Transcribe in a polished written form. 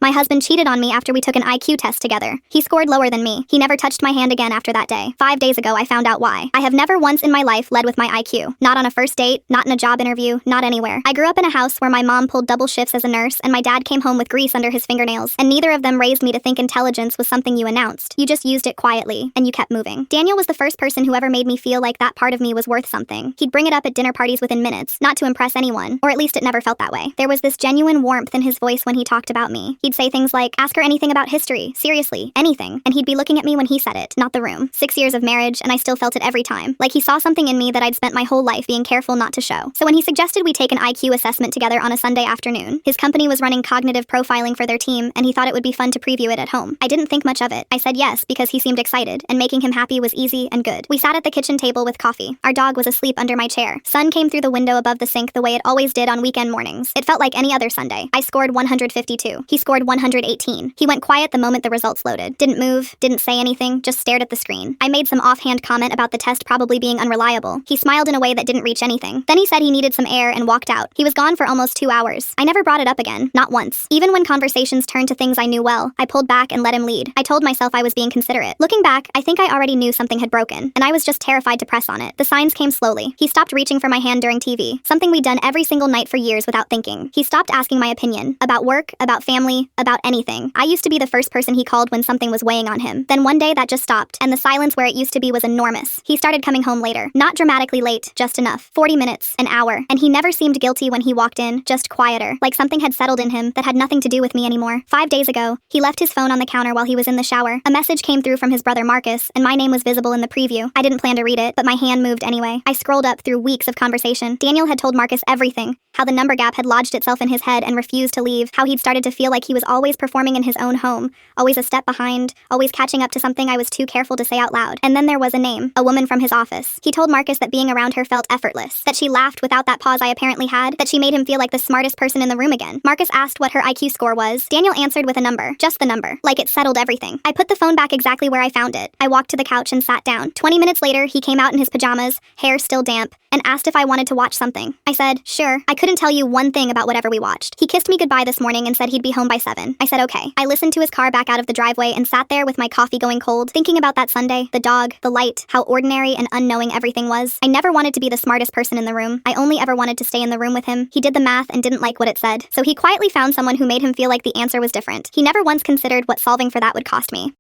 My husband cheated on me after we took an IQ test together. He scored lower than me. He never touched my hand again after that day. 5 days ago, I found out why. I have never once in my life led with my IQ. Not on a first date, not in a job interview, not anywhere. I grew up in a house where my mom pulled double shifts as a nurse and my dad came home with grease under his fingernails, and neither of them raised me to think intelligence was something you announced. You just used it quietly, and you kept moving. Daniel was the first person who ever made me feel like that part of me was worth something. He'd bring it up at dinner parties within minutes, not to impress anyone, or at least it never felt that way. There was this genuine warmth in his voice when he talked about me. He'd say things like, "Ask her anything about history, seriously, anything," and he'd be looking at me when he said it, not the room. 6 years of marriage, and I still felt it every time. Like he saw something in me that I'd spent my whole life being careful not to show. So when he suggested we take an IQ assessment together on a Sunday afternoon, his company was running cognitive profiling for their team, and he thought it would be fun to preview it at home. I didn't think much of it. I said yes because he seemed excited, and making him happy was easy and good. We sat at the kitchen table with coffee. Our dog was asleep under my chair. Sun came through the window above the sink the way it always did on weekend mornings. It felt like any other Sunday. I scored 152. He scored 118. He went quiet the moment the results loaded. Didn't move, didn't say anything, just stared at the screen. I made some offhand comment about the test probably being unreliable. He smiled in a way that didn't reach anything. Then he said he needed some air and walked out. He was gone for almost 2 hours. I never brought it up again, not once. Even when conversations turned to things I knew well, I pulled back and let him lead. I told myself I was being considerate. Looking back, I think I already knew something had broken, and I was just terrified to press on it. The signs came slowly. He stopped reaching for my hand during TV, something we'd done every single night for years without thinking. He stopped asking my opinion, about work, about family, about anything. I used to be the first person he called when something was weighing on him. Then one day that just stopped, and the silence where it used to be was enormous. He started coming home later. Not dramatically late, just enough. 40 minutes, an hour. And he never seemed guilty when he walked in, just quieter, like something had settled in him that had nothing to do with me anymore. 5 days ago, he left his phone on the counter while he was in the shower. A message came through from his brother Marcus, and my name was visible in the preview. I didn't plan to read it, but my hand moved anyway. I scrolled up through weeks of conversation. Daniel had told Marcus everything. How the number gap had lodged itself in his head and refused to leave. How he'd started to feel like he was always performing in his own home. Always a step behind. Always catching up to something I was too careful to say out loud. And then there was a name. A woman from his office. He told Marcus that being around her felt effortless. That she laughed without that pause I apparently had. That she made him feel like the smartest person in the room again. Marcus asked what her IQ score was. Daniel answered with a number. Just the number. Like it settled everything. I put the phone back exactly where I found it. I walked to the couch and sat down. 20 minutes later, he came out in his pajamas, hair still damp, and asked if I wanted to watch something. I said, sure. I couldn't tell you one thing about whatever we watched. He kissed me goodbye this morning and said he'd be home by 7. I said okay. I listened to his car back out of the driveway and sat there with my coffee going cold, thinking about that Sunday, the dog, the light, how ordinary and unknowing everything was. I never wanted to be the smartest person in the room. I only ever wanted to stay in the room with him. He did the math and didn't like what it said. So he quietly found someone who made him feel like the answer was different. He never once considered what solving for that would cost me.